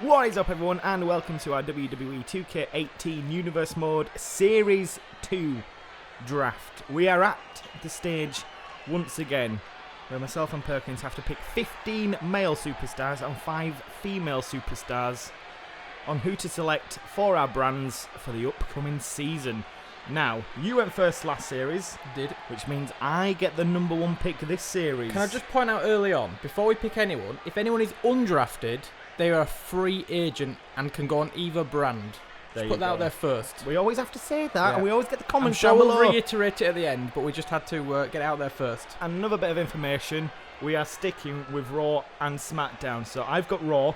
What is up, everyone, and welcome to our WWE 2K18 Universe Mode Series 2 draft. We are at the stage, once again, where myself and Perkins have to pick 15 male superstars and 5 female superstars on who to select for our brands for the upcoming season. Now, you went first last series. Did. Which means I get the number 1 pick this series. Can I just point out early on, before we pick anyone, if anyone is undrafted, they are a free agent and can go on either brand. Just put that out there first. We always have to say that, and we always get the comments I'm sure down we'll below. reiterate it at the end, but we just had to get it out there first. And another bit of information, we are sticking with Raw and SmackDown. So I've got Raw,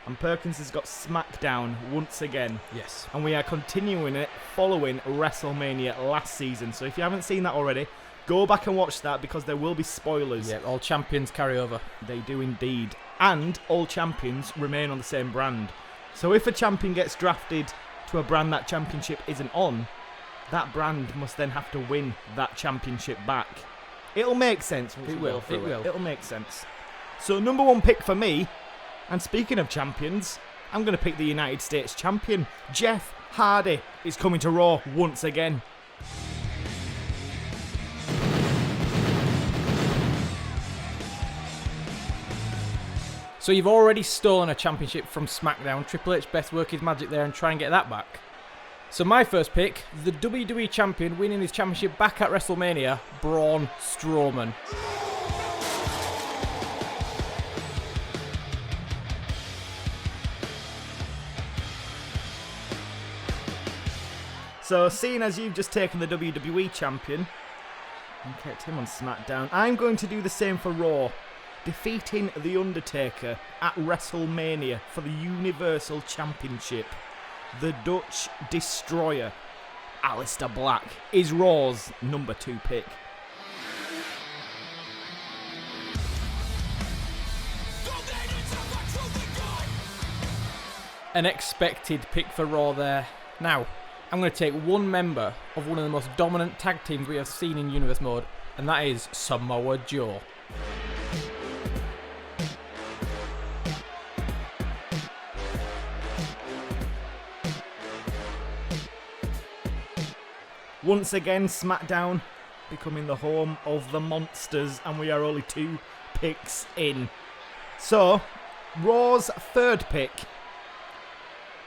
and Perkins has got SmackDown once again. Yes. And we are continuing it following WrestleMania last season. So if you haven't seen that already, go back and watch that because there will be spoilers. Yeah, all champions carry over. They do indeed. And all champions remain on the same brand. So if a champion gets drafted to a brand that championship isn't on, that brand must then have to win that championship back. It'll make sense. It will. It'll make sense. So number 1 pick for me, and speaking of champions, I'm going to pick the United States champion. Jeff Hardy is coming to Raw once again. So you've already stolen a championship from SmackDown. Triple H best work his magic there and try and get that back. So my first pick, the WWE champion winning his championship back at WrestleMania, Braun Strowman. So seeing as you've just taken the WWE champion and kept him on SmackDown, I'm going to do the same for Raw, defeating The Undertaker at WrestleMania for the Universal Championship. The Dutch Destroyer, Aleister Black, is Raw's number 2 pick. An expected pick for Raw there. Now, I'm going to take one member of one of the most dominant tag teams we have seen in Universe Mode, and that is Samoa Joe. Once again, SmackDown becoming the home of the monsters, and we are only 2 picks in. So, Raw's 3rd pick.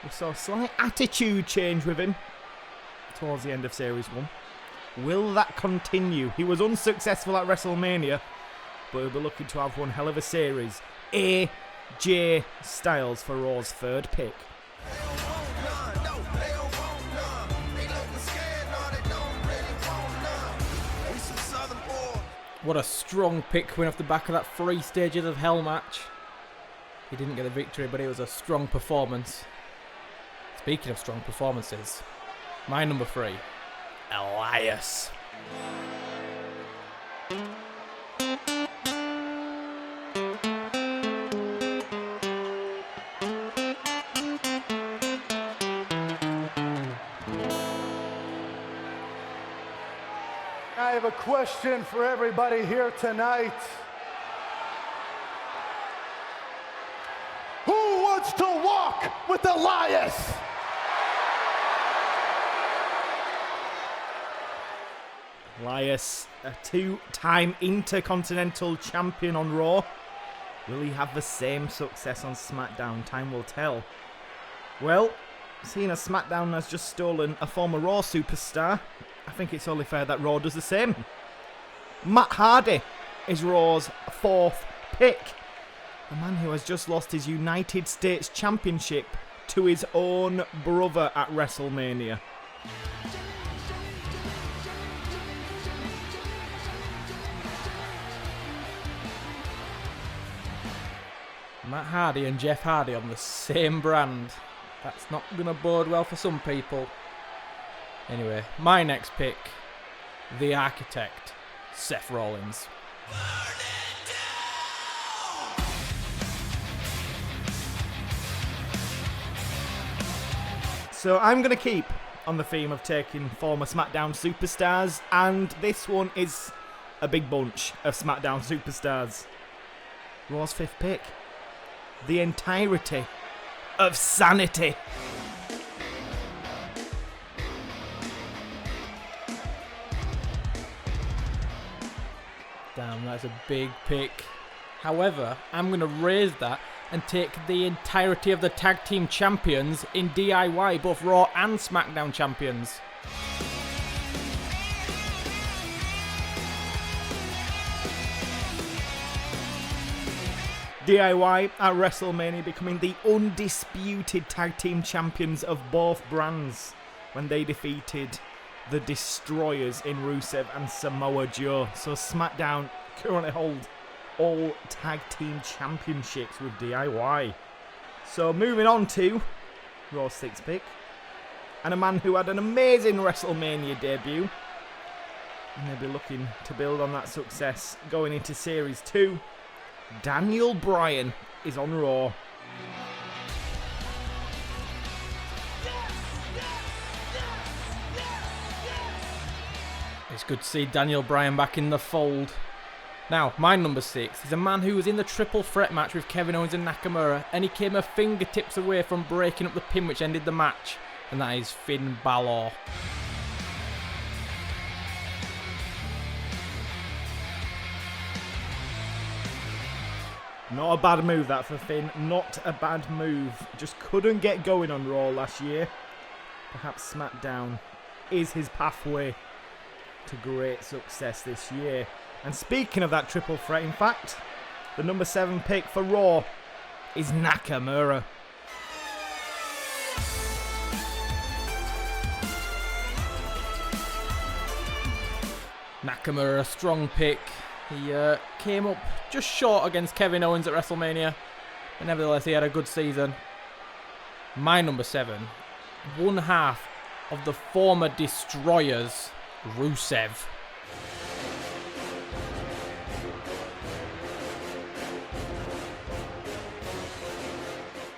We saw a slight attitude change with him towards the end of Series 1. Will that continue? He was unsuccessful at WrestleMania, but he'll be looking to have one hell of a series. AJ Styles for Raw's 3rd pick. What a strong pick coming off the back of that 3 stages of hell match. He didn't get the victory, but it was a strong performance. Speaking of strong performances, my number 3, Elias. I have a question for everybody here tonight. Who wants to walk with Elias? Elias, a 2-time Intercontinental Champion on Raw. Will he have the same success on SmackDown? Time will tell. Well, seeing as SmackDown has just stolen a former Raw superstar, I think it's only fair that Raw does the same. Matt Hardy is Raw's 4th pick. The man who has just lost his United States Championship to his own brother at WrestleMania. Matt Hardy and Jeff Hardy on the same brand. That's not going to bode well for some people. Anyway, my next pick, the Architect, Seth Rollins. So I'm going to keep on the theme of taking former SmackDown superstars, and this one is a big bunch of SmackDown superstars. Raw's 5th pick. The entirety of sanity. Damn, that's a big pick. However, I'm going to raise that and take the entirety of the tag team champions in DIY, both Raw and SmackDown champions. DIY at WrestleMania becoming the undisputed tag team champions of both brands when they defeated the Destroyers in Rusev and Samoa Joe. So SmackDown currently hold all tag team championships with DIY. So moving on to Raw 6 pick, and a man who had an amazing WrestleMania debut, and they'll be looking to build on that success going into Series 2. Daniel Bryan is on Raw. It's good to see Daniel Bryan back in the fold. Now, my number 6 is a man who was in the triple threat match with Kevin Owens and Nakamura, and he came a fingertips away from breaking up the pin which ended the match, and that is Finn Balor. Not a bad move that for Finn, not a bad move. Just couldn't get going on Raw last year. Perhaps SmackDown is his pathway to great success this year. And speaking of that triple threat, in fact, the number 7 pick for Raw is Nakamura. Nakamura, a strong pick. He came up just short against Kevin Owens at WrestleMania, but nevertheless he had a good season. My number 7, one half of the former Destroyers, Rusev.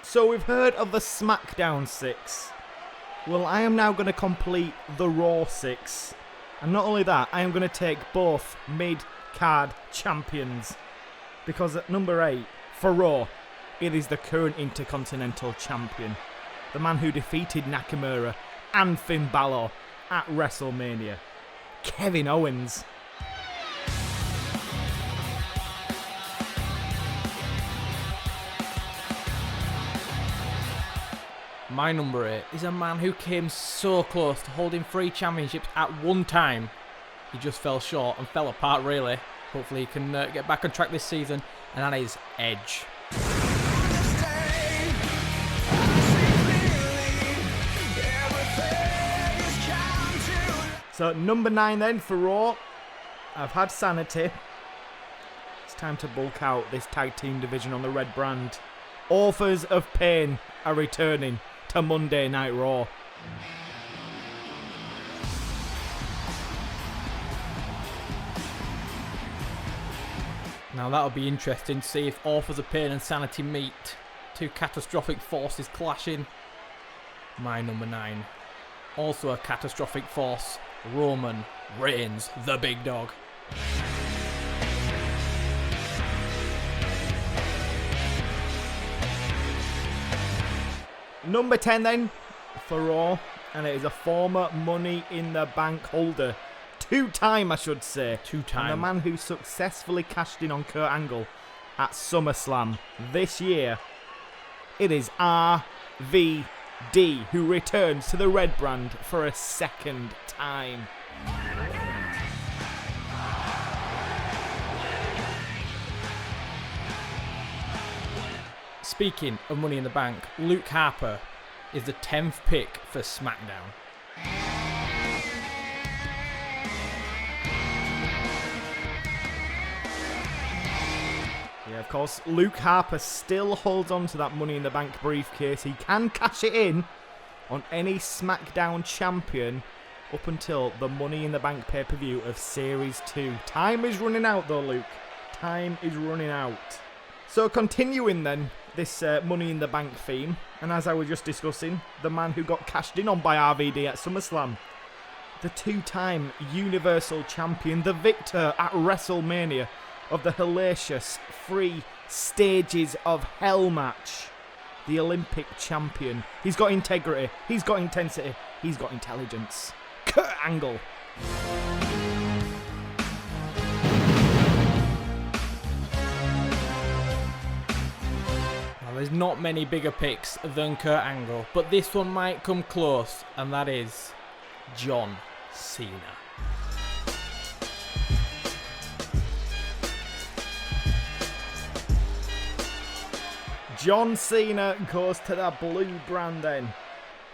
So we've heard of the SmackDown 6. Well, I am now going to complete the Raw 6. And not only that, I am going to take both mid-card champions. Because at number 8, for Raw, it is the current Intercontinental Champion. The man who defeated Nakamura and Finn Balor at WrestleMania. Kevin Owens. My number 8 is a man who came so close to holding 3 championships at one time. He just fell short and fell apart really. Hopefully he can get back on track this season, and that is Edge. So number 9 then for Raw. I've had sanity. It's time to bulk out this tag team division on the red brand. Authors of Pain are returning to Monday Night Raw. Now that'll be interesting to see if Authors of Pain and Sanity meet. Two catastrophic forces clashing. My number 9. Also a catastrophic force. Roman Reigns, the big dog. Number 10 then for Raw, and it is a former Money in the Bank holder. 2-time, I should say. 2-time. And the man who successfully cashed in on Kurt Angle at SummerSlam this year. It is RVD, who returns to the red brand for a second time. Speaking of Money in the Bank, Luke Harper is the 10th pick for SmackDown. Yeah, of course, Luke Harper still holds on to that Money in the Bank briefcase. He can cash it in on any SmackDown champion up until the Money in the Bank pay-per-view of Series 2. Time is running out though, Luke. Time is running out. So continuing then, this Money in the Bank theme, and as I was just discussing, the man who got cashed in on by RVD at SummerSlam, the 2-time Universal Champion, the victor at WrestleMania of the hellacious 3 Stages of Hell match. the Olympic champion. He's got integrity, he's got intensity, he's got intelligence. Kurt Angle. Now, there's not many bigger picks than Kurt Angle, but this one might come close, and that is John Cena. John Cena goes to the blue brand then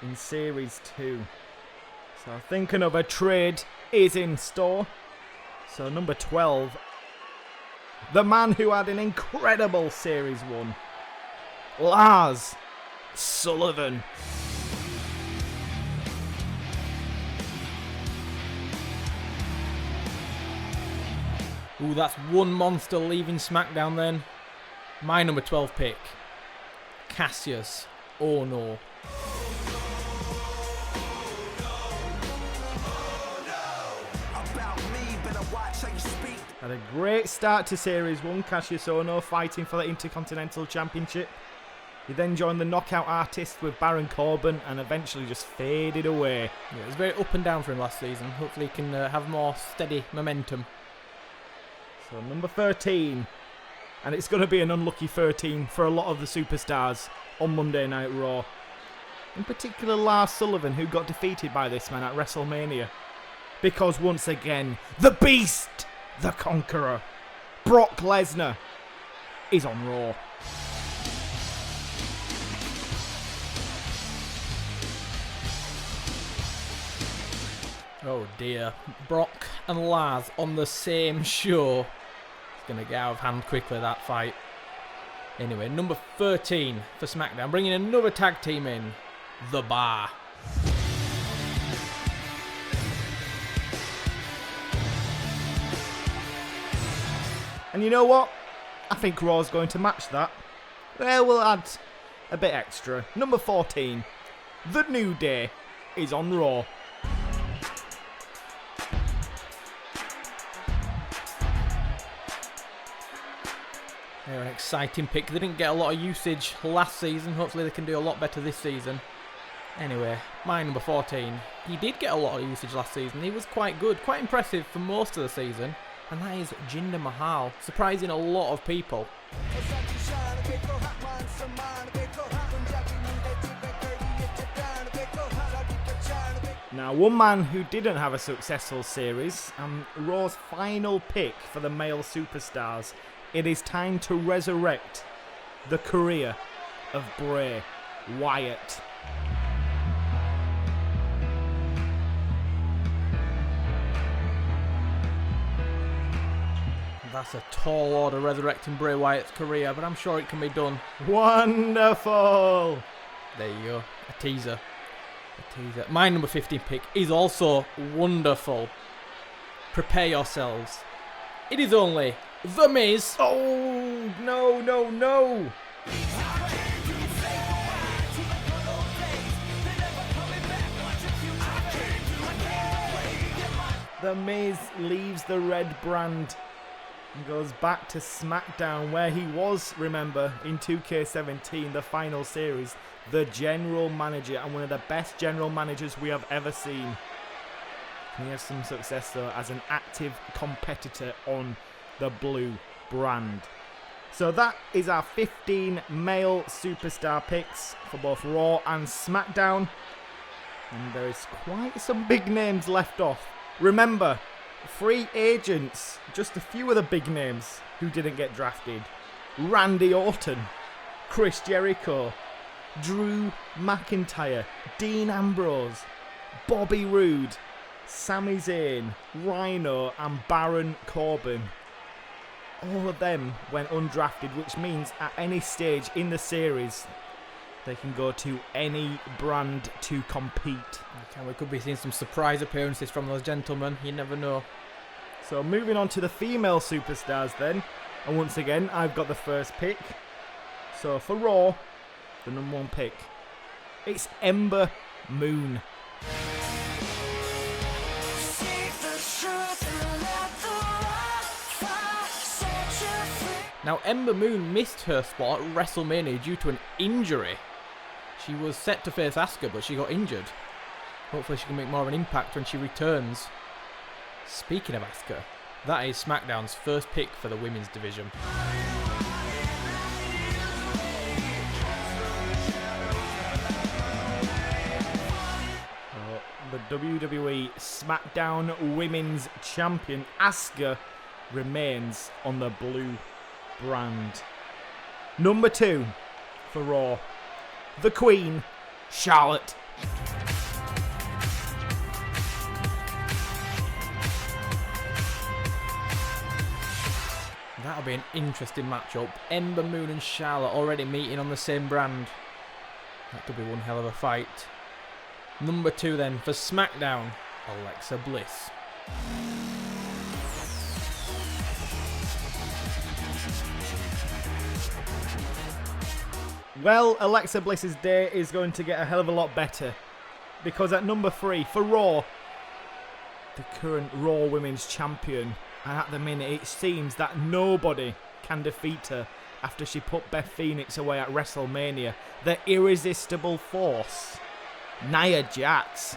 in Series 2. So I think another trade is in store. So number 12, the man who had an incredible Series 1, Lars Sullivan. Ooh, that's one monster leaving SmackDown then. My number 12 pick, Cassius Ohno. Had a great start to Series 1, Cassius Ohno fighting for the Intercontinental Championship. He then joined the Knockout Artist with Baron Corbin and eventually just faded away. Yeah, it was very up and down for him last season. Hopefully he can have more steady momentum. So number 13. And it's going to be an unlucky 13 for a lot of the superstars on Monday Night Raw. In particular Lars Sullivan, who got defeated by this man at WrestleMania. Because once again, the Beast, the Conqueror, Brock Lesnar, is on Raw. Oh dear. Brock and Lars on the same show. It's going to get out of hand quickly, that fight. Anyway, number 13 for SmackDown. Bringing another tag team in. The Bar. And you know what? I think Raw's going to match that. Well, we'll add a bit extra. Number 14. The New Day is on Raw. They're an exciting pick. They didn't get a lot of usage last season. Hopefully they can do a lot better this season. Anyway, my number 14. He did get a lot of usage last season. He was quite good, quite impressive for most of the season. And that is Jinder Mahal, surprising a lot of people. Now, one man who didn't have a successful series, and Raw's final pick for the male superstars. It is time to resurrect the career of Bray Wyatt. That's a tall order, resurrecting Bray Wyatt's career, but I'm sure it can be done. Wonderful! There you go, a teaser. My number 15 pick is also wonderful. Prepare yourselves. It is only The Miz. Oh, no, no, no! The Miz leaves the red brand and goes back to SmackDown, where he was, remember, in 2K18, the final series, the general manager, and one of the best general managers we have ever seen. He has some success though as an active competitor on the blue brand. So that is our 15 male superstar picks for both Raw and SmackDown. And there is quite some big names left off. Remember, free agents, just a few of the big names who didn't get drafted. Randy Orton, Chris Jericho, Drew McIntyre, Dean Ambrose, Bobby Roode, Sami Zayn, Rhino and Baron Corbin. All of them went undrafted, which means at any stage in the series they can go to any brand to compete. Okay, we could be seeing some surprise appearances from those gentlemen, you never know. So moving on to the female superstars then, and once again I've got the first pick. So for Raw, the number 1 pick, it's Ember Moon. Now, Ember Moon missed her spot at WrestleMania due to an injury. She was set to face Asuka, but she got injured. Hopefully she can make more of an impact when she returns. Speaking of Asuka, that is SmackDown's first pick for the women's division. The WWE SmackDown Women's Champion Asuka remains on the blue brand. Number 2 for Raw, the Queen, Charlotte. That'll be an interesting matchup. Ember Moon and Charlotte already meeting on the same brand. That could be one hell of a fight. Number 2 then for SmackDown, Alexa Bliss. Well, Alexa Bliss's day is going to get a hell of a lot better, because at number 3 for Raw, the current Raw Women's Champion, and at the minute it seems that nobody can defeat her after she put Beth Phoenix away at WrestleMania, the irresistible force, Nia Jax.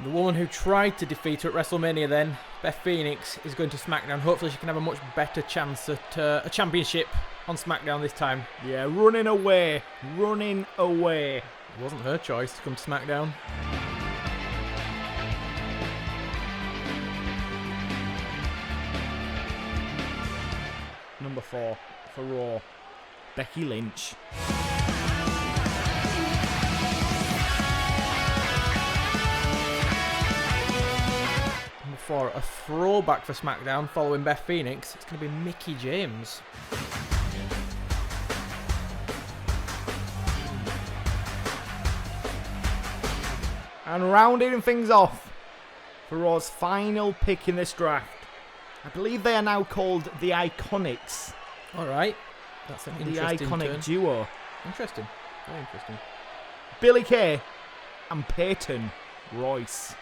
The woman who tried to defeat her at WrestleMania then, Beth Phoenix, is going to SmackDown. Hopefully she can have a much better chance at a championship on SmackDown this time. Yeah, running away. It wasn't her choice to come to SmackDown. Number 4 for Raw, Becky Lynch. Number 4, a throwback for SmackDown following Beth Phoenix. It's going to be Mickie James. And rounding things off for Raw's final pick in this draft, I believe they are now called the Iconics. Alright, that's an The interesting Iconic turn. Duo. Interesting, very interesting. Billie Kay and Peyton Royce.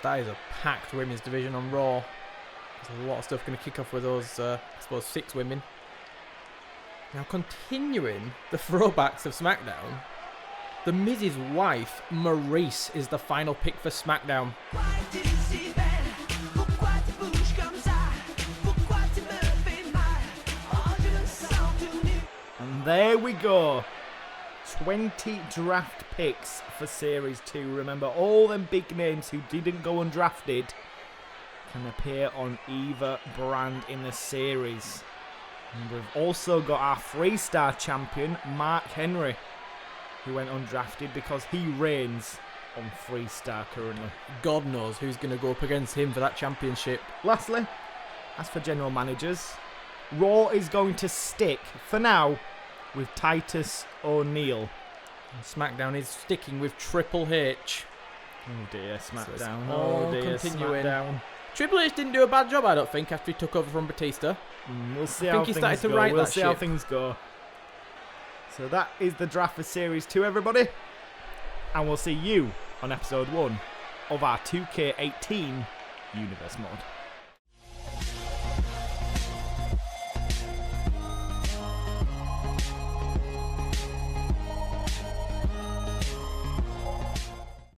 That is a packed women's division on Raw. There's a lot of stuff going to kick off with those, I suppose, 6 women. Now, continuing the throwbacks of SmackDown, the Miz's wife, Maryse, is the final pick for SmackDown. And there we go. 20 draft picks for Series 2. Remember, all them big names who didn't go undrafted can appear on either brand in the series. And we've also got our 3-star champion, Mark Henry, who went undrafted because he reigns on 3-star currently. God knows who's going to go up against him for that championship. Lastly, as for general managers, Raw is going to stick, for now, with Titus O'Neil. And SmackDown is sticking with Triple H. Oh dear, SmackDown. all Oh dear, continuing. SmackDown. Triple H didn't do a bad job, I don't think, after he took over from Batista. We'll see I how think he things started to go. right We'll that see how ship. things go. So that is the draft for Series 2, everybody. And we'll see you on episode 1 of our 2K18 Universe Mod.